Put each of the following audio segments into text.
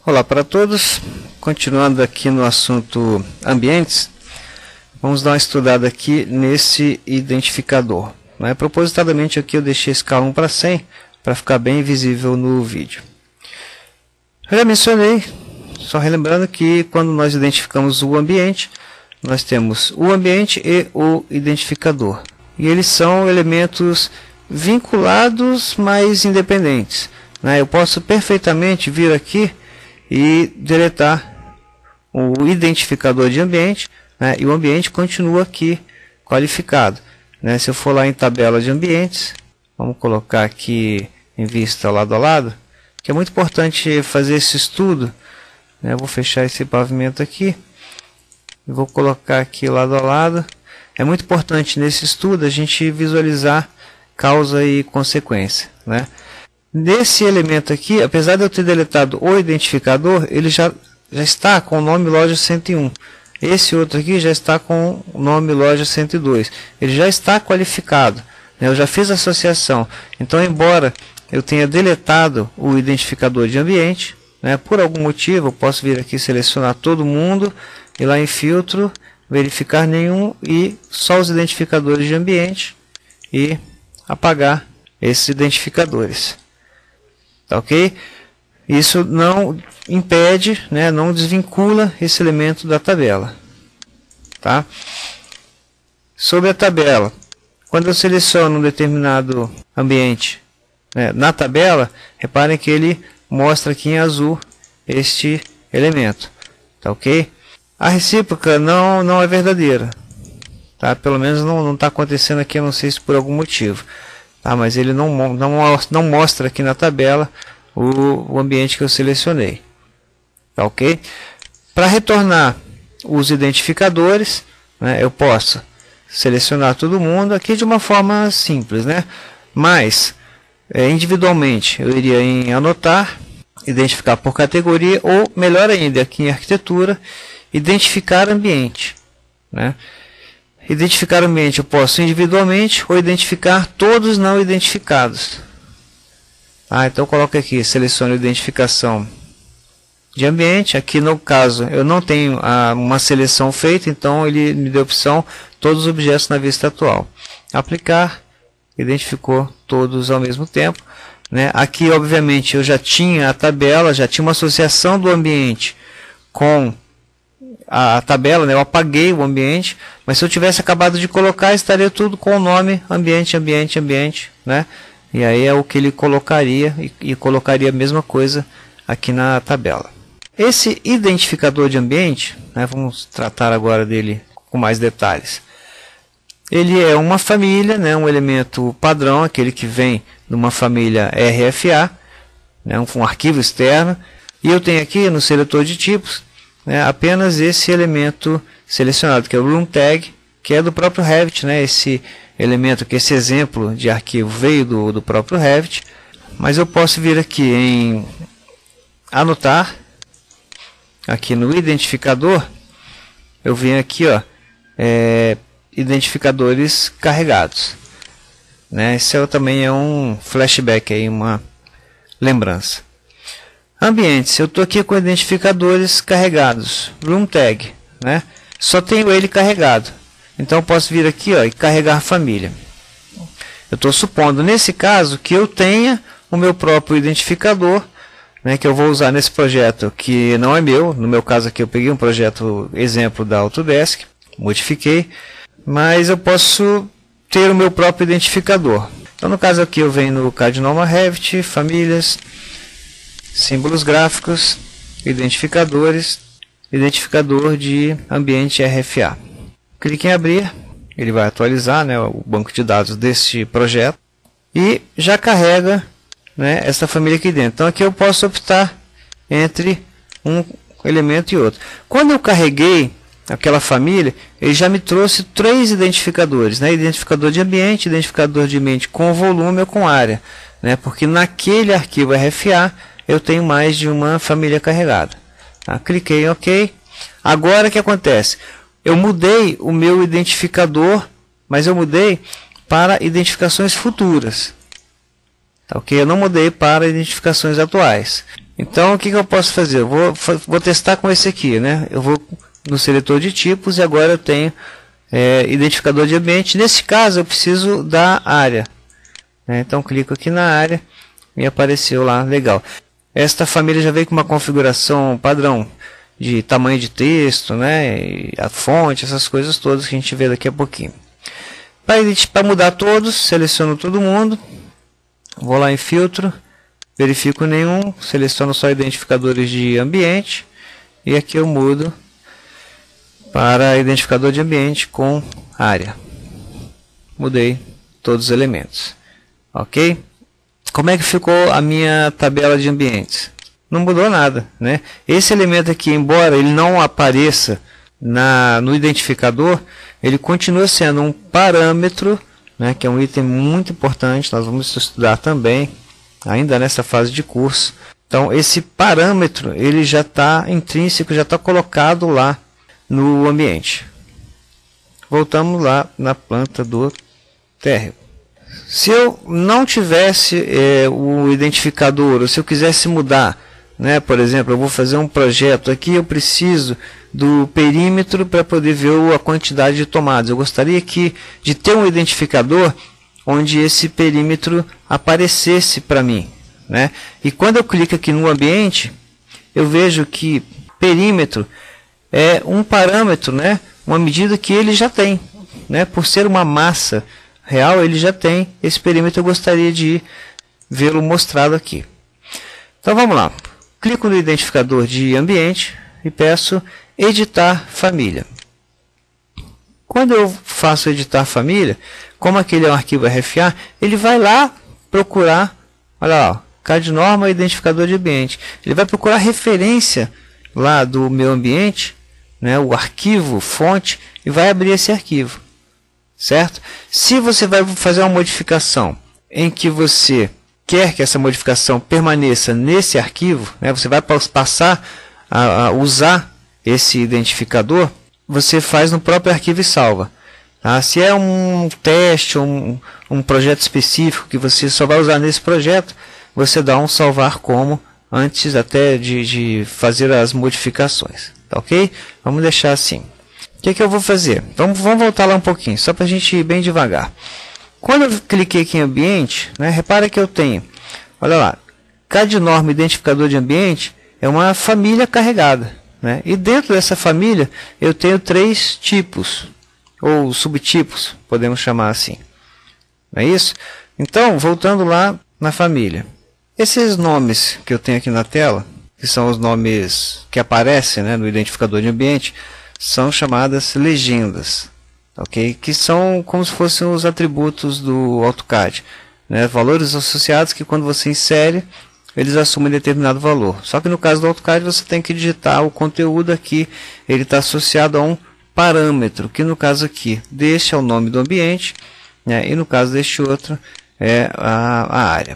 Olá para todos, continuando aqui no assunto ambientes, vamos dar uma estudada aqui nesse identificador. Propositadamente aqui eu deixei a escala 1 para 100 para ficar bem visível no vídeo. Eu já mencionei, só relembrando que quando nós identificamos o ambiente, nós temos o ambiente e o identificador. E eles são elementos vinculados, mas independentes. Eu posso perfeitamente vir aqui e deletar o identificador de ambiente, e o ambiente continua aqui qualificado. Se eu for lá em tabela de ambientes, vamos colocar aqui em vista lado a lado, que é muito importante fazer esse estudo. Eu vou fechar esse pavimento aqui e vou colocar aqui lado a lado. É muito importante nesse estudo a gente visualizar causa e consequência. Nesse elemento aqui, apesar de eu ter deletado o identificador, ele já está com o nome loja 101. Esse outro aqui já está com o nome loja 102. Ele já está qualificado. Eu já fiz a associação. Então, embora eu tenha deletado o identificador de ambiente, por algum motivo eu posso vir aqui selecionar todo mundo, ir lá em filtro, verificar nenhum e só os identificadores de ambiente e apagar esses identificadores. Tá ok? Isso não impede, não desvincula esse elemento da tabela. Tá? Sobre a tabela, quando eu seleciono um determinado ambiente na tabela, reparem que ele mostra aqui em azul este elemento. Tá ok? A recíproca não é verdadeira. Tá? Pelo menos não está acontecendo aqui, eu não sei se por algum motivo. Mas ele não mostra aqui na tabela o ambiente que eu selecionei. Tá ok? Para retornar os identificadores, eu posso selecionar todo mundo aqui de uma forma simples. Mas, individualmente, eu iria em anotar, identificar por categoria, ou melhor ainda, aqui em arquitetura, identificar ambiente. Identificar ambiente eu posso individualmente ou identificar todos não identificados. Então eu coloco aqui, seleciono identificação de ambiente. Aqui no caso eu não tenho uma seleção feita, então ele me deu a opção todos os objetos na vista atual. Aplicar, identificou todos ao mesmo tempo. Aqui obviamente eu já tinha a tabela, já tinha uma associação do ambiente com a tabela, eu apaguei o ambiente, mas se eu tivesse acabado de colocar, estaria tudo com o nome ambiente, ambiente, ambiente, e aí é o que ele colocaria e colocaria a mesma coisa aqui na tabela. Esse identificador de ambiente, vamos tratar agora dele com mais detalhes. Ele é uma família, um elemento padrão, aquele que vem de uma família RFA, um arquivo externo, e eu tenho aqui no seletor de tipos apenas esse elemento selecionado, que é o room tag, que é do próprio Revit, esse elemento, que esse exemplo de arquivo veio do próprio Revit, mas eu posso vir aqui em anotar, aqui no identificador, eu venho aqui, identificadores carregados. Esse também é um flashback, aí, uma lembrança. Ambientes, eu estou aqui com identificadores carregados, room tag, só tenho ele carregado, então eu posso vir aqui e carregar família. Eu estou supondo nesse caso que eu tenha o meu próprio identificador, que eu vou usar nesse projeto que não é meu. No meu caso aqui eu peguei um projeto exemplo da Autodesk, modifiquei, mas eu posso ter o meu próprio identificador. Então no caso aqui eu venho no Cardinal Revit, famílias, símbolos gráficos, identificadores, identificador de ambiente RFA. Clique em abrir, ele vai atualizar o banco de dados deste projeto e já carrega essa família aqui dentro. Então aqui eu posso optar entre um elemento e outro. Quando eu carreguei aquela família, ele já me trouxe 3 identificadores, identificador de ambiente com volume ou com área, porque naquele arquivo RFA eu tenho mais de uma família carregada. Cliquei em OK. Agora o que acontece? Eu mudei o meu identificador, mas eu mudei para identificações futuras. Ok? Eu não mudei para identificações atuais. Então o que eu posso fazer? Eu vou testar com esse aqui, né? Eu vou no seletor de tipos e agora eu tenho identificador de ambiente. Nesse caso eu preciso da área, né? Então clico aqui na área e apareceu lá, legal. Esta família já veio com uma configuração padrão de tamanho de texto, né? E a fonte, essas coisas todas que a gente vê daqui a pouquinho. Para mudar todos, seleciono todo mundo, vou lá em filtro, verifico nenhum, seleciono só identificadores de ambiente e aqui eu mudo para identificador de ambiente com área. Mudei todos os elementos. Ok? Como é que ficou a minha tabela de ambientes? Não mudou nada, né? Esse elemento aqui, embora ele não apareça no identificador, ele continua sendo um parâmetro, né, que é um item muito importante, nós vamos estudar também, ainda nessa fase de curso. Então, esse parâmetro, ele já está intrínseco, já está colocado lá no ambiente. Voltamos lá na planta do térreo. Se eu não tivesse o identificador, ou se eu quisesse mudar, né, por exemplo, eu vou fazer um projeto aqui, eu preciso do perímetro para poder ver a quantidade de tomadas. Eu gostaria de ter um identificador onde esse perímetro aparecesse para mim, né? E quando eu clico aqui no ambiente, eu vejo que perímetro é um parâmetro, né? Uma medida que ele já tem, né? Por ser uma massa real, ele já tem esse perímetro. Eu gostaria de vê-lo mostrado aqui. Então vamos lá. Clico no identificador de ambiente e peço editar família. Quando eu faço editar família, como aquele é um arquivo RFA, ele vai lá procurar, olha lá, CAD-norma identificador de ambiente. Ele vai procurar a referência lá do meu ambiente, né, o arquivo fonte, e vai abrir esse arquivo, certo? Se você vai fazer uma modificação em que você quer que essa modificação permaneça nesse arquivo, né, você vai passar a usar esse identificador, você faz no próprio arquivo e salva. Tá? Se é um teste, um projeto específico que você só vai usar nesse projeto, você dá um salvar como antes até de fazer as modificações. Tá, ok? Vamos deixar assim. O que eu vou fazer? Vamos voltar lá um pouquinho, só para a gente ir bem devagar. Quando eu cliquei aqui em ambiente, né, repara que eu tenho, olha lá, CAD-norma identificador de ambiente é uma família carregada, né? E dentro dessa família eu tenho 3 tipos, ou subtipos, podemos chamar assim. Não é isso? Então, voltando lá na família. Esses nomes que eu tenho aqui na tela, que são os nomes que aparecem, né, no identificador de ambiente, são chamadas legendas. Okay? Que são como se fossem os atributos do AutoCAD, né? Valores associados que quando você insere, eles assumem determinado valor. Só que no caso do AutoCAD você tem que digitar o conteúdo aqui, ele está associado a um parâmetro, que no caso aqui deste é o nome do ambiente, né? E no caso deste outro é a área.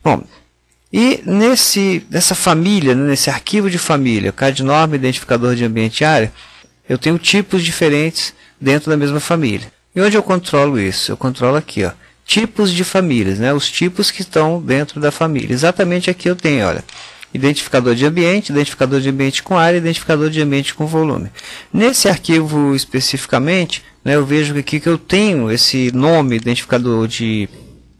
Bom, e nessa família, né, nesse arquivo de família, CAD-norma, identificador de ambiente e área, eu tenho tipos diferentes dentro da mesma família. E onde eu controlo isso? Eu controlo aqui, ó, tipos de famílias, né? Os tipos que estão dentro da família. Exatamente aqui eu tenho, olha, identificador de ambiente com área, identificador de ambiente com volume. Nesse arquivo especificamente, né, eu vejo aqui que eu tenho esse nome, identificador de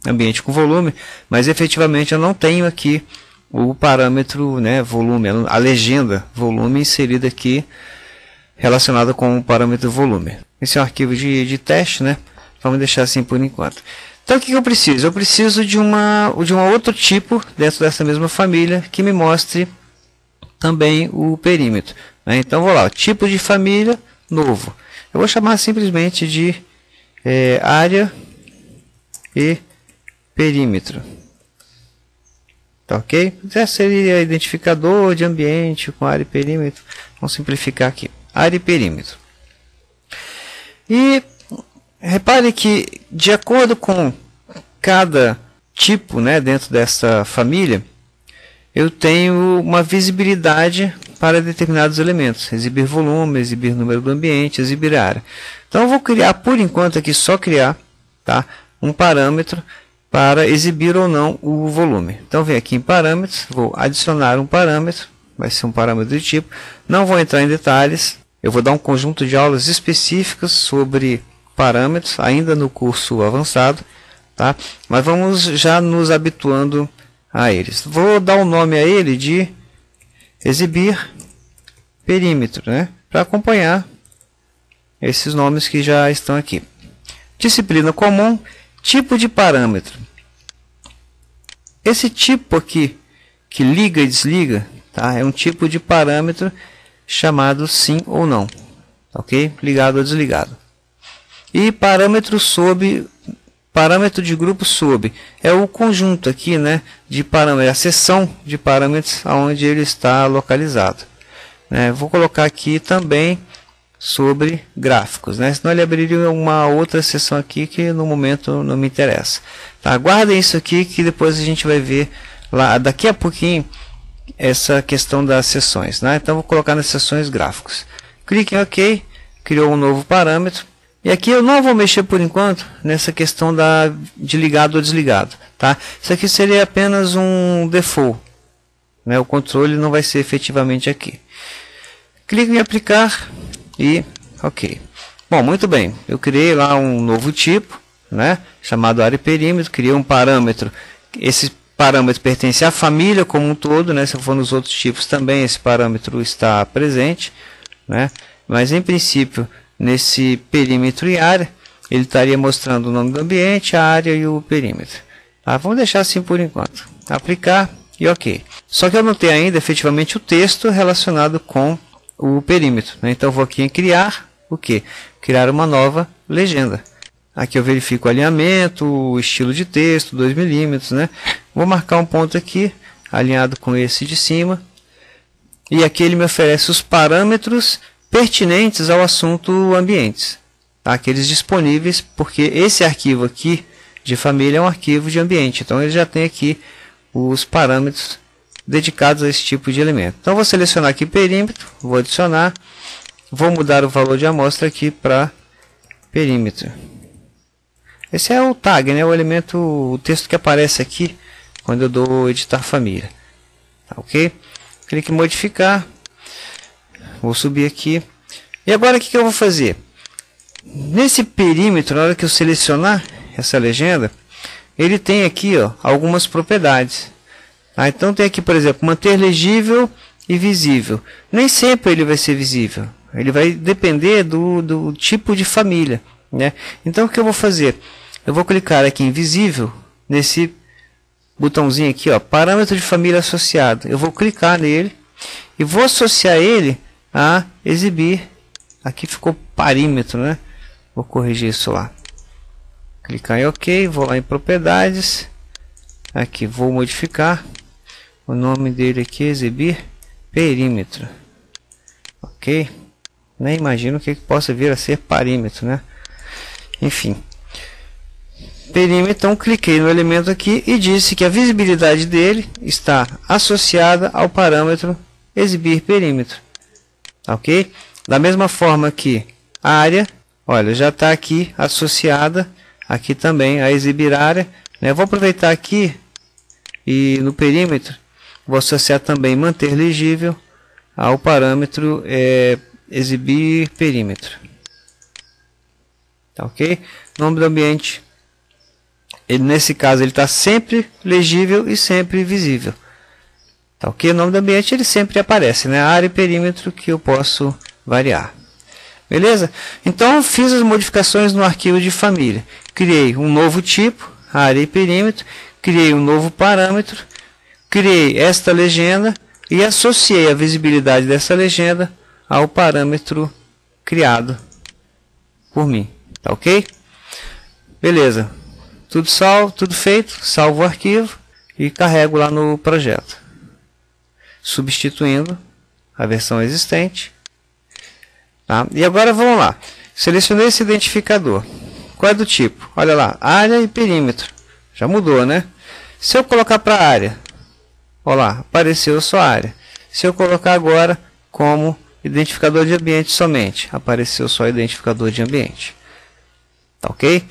ambiente com volume, mas efetivamente eu não tenho aqui o parâmetro, né, volume, a legenda volume inserida aqui, relacionada com o parâmetro volume. Esse é um arquivo de teste, né? Vamos deixar assim por enquanto. Então o que eu preciso? Eu preciso de um outro tipo dentro dessa mesma família que me mostre também o perímetro, né? Então vou lá, tipo de família novo. Eu vou chamar simplesmente de área e perímetro. Tá, ok? Já seria identificador de ambiente com área e perímetro. Vamos simplificar aqui. Área e perímetro. E repare que de acordo com cada tipo, né, dentro dessa família, eu tenho uma visibilidade para determinados elementos. Exibir volume, exibir número do ambiente, exibir área. Então eu vou criar, por enquanto aqui, só criar, tá, um parâmetro para exibir ou não o volume. Então venho aqui em parâmetros, vou adicionar um parâmetro, vai ser um parâmetro de tipo, não vou entrar em detalhes, eu vou dar um conjunto de aulas específicas sobre parâmetros, ainda no curso avançado, tá? Mas vamos já nos habituando a eles. Vou dar um nome a ele de exibir perímetro, né? Para acompanhar esses nomes que já estão aqui. Disciplina comum, tipo de parâmetro. Esse tipo aqui, que liga e desliga, tá? É um tipo de parâmetro chamado sim ou não, ok? Ligado ou desligado. E parâmetro de grupo sob, é o conjunto aqui, né, de parâmetros, a seção de parâmetros onde ele está localizado. Vou colocar aqui também sobre gráficos, né? Senão ele abriria uma outra seção aqui que no momento não me interessa. Tá? Guardem isso aqui que depois a gente vai ver lá daqui a pouquinho essa questão das seções, né? Então vou colocar nas seções gráficos. Clique em OK, criou um novo parâmetro. E aqui eu não vou mexer por enquanto nessa questão de ligado ou desligado, tá? Isso aqui seria apenas um default, né? O controle não vai ser efetivamente aqui. Clique em aplicar e OK. Bom, muito bem. Eu criei lá um novo tipo, né? Chamado área e perímetro. Criei um parâmetro. Esse parâmetro pertence à família como um todo, né? Se for nos outros tipos também esse parâmetro está presente, né? Mas em princípio nesse perímetro e área ele estaria mostrando o nome do ambiente, a área e o perímetro. Tá? Vamos deixar assim por enquanto. Aplicar e OK. Só que eu não tenho ainda efetivamente o texto relacionado com o perímetro, né? Então vou aqui em criar o que? Criar uma nova legenda. Aqui eu verifico o alinhamento, o estilo de texto, 2 milímetros, né? Vou marcar um ponto aqui, alinhado com esse de cima. E aqui ele me oferece os parâmetros pertinentes ao assunto ambientes. Tá? Aqueles disponíveis, porque esse arquivo aqui de família é um arquivo de ambiente. Então ele já tem aqui os parâmetros dedicados a esse tipo de elemento. Então vou selecionar aqui perímetro, vou adicionar, vou mudar o valor de amostra aqui para perímetro. Esse é o tag, né? O elemento, o texto que aparece aqui quando eu dou editar família. Tá, ok? Clique em modificar. Vou subir aqui. E agora o que eu vou fazer? Nesse perímetro, na hora que eu selecionar essa legenda, ele tem aqui ó, algumas propriedades. Ah, então tem aqui, por exemplo, manter legível e visível. Nem sempre ele vai ser visível. Ele vai depender do tipo de família, né? Então o que eu vou fazer? Eu vou clicar aqui em visível, nesse botãozinho aqui, ó, parâmetro de família associado. Eu vou clicar nele e vou associar ele a exibir. Aqui ficou parímetro, né? Vou corrigir isso lá. Clicar em OK, vou lá em propriedades. Aqui vou modificar. O nome dele aqui é exibir perímetro. Ok? Nem imagino o que possa vir a ser parímetro, né? Enfim. Perímetro, então cliquei no elemento aqui e disse que a visibilidade dele está associada ao parâmetro exibir perímetro. Ok? Da mesma forma que a área, olha, já está aqui associada aqui também a exibir área, né? Vou aproveitar aqui e no perímetro vou associar também manter legível ao parâmetro exibir perímetro. Tá, ok? Nome do ambiente, nesse caso ele está sempre legível e sempre visível. Tá, ok? O nome do ambiente ele sempre aparece, né? Área e perímetro que eu posso variar. Beleza? Então fiz as modificações no arquivo de família. Criei um novo tipo, área e perímetro. Criei um novo parâmetro. Criei esta legenda e associei a visibilidade dessa legenda ao parâmetro criado por mim. Tá, ok? Beleza. Tudo salvo, tudo feito. Salvo o arquivo e carrego lá no projeto. Substituindo a versão existente. Tá? E agora vamos lá. Selecionei esse identificador. Qual é do tipo? Olha lá, área e perímetro. Já mudou, né? Se eu colocar para área, olha lá, apareceu só área. Se eu colocar agora como identificador de ambiente somente, apareceu só identificador de ambiente. Tá, ok?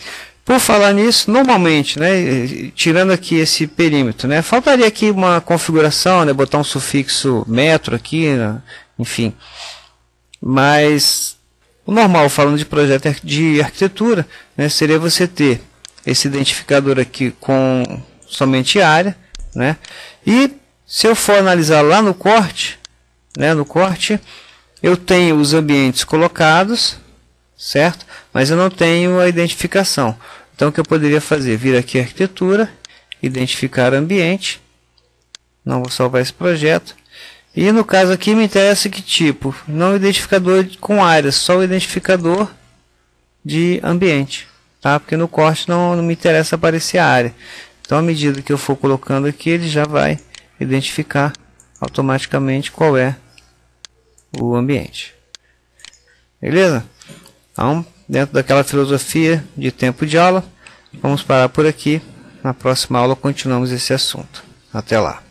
Por falar nisso, normalmente, né, tirando aqui esse perímetro, né, faltaria aqui uma configuração, né, botar um sufixo metro aqui, né, enfim. Mas o normal, falando de projeto de arquitetura, né, seria você ter esse identificador aqui com somente área, né, e se eu for analisar lá no corte, né, eu tenho os ambientes colocados, certo? Mas eu não tenho a identificação. Então o que eu poderia fazer? Vir aqui arquitetura, identificar ambiente. Não vou salvar esse projeto. E no caso aqui me interessa que tipo? Não o identificador com áreas, só o identificador de ambiente. Tá? Porque no corte não me interessa aparecer a área. Então à medida que eu for colocando aqui, ele já vai identificar automaticamente qual é o ambiente. Beleza? Então, dentro daquela filosofia de tempo de aula, vamos parar por aqui. Na próxima aula continuamos esse assunto. Até lá.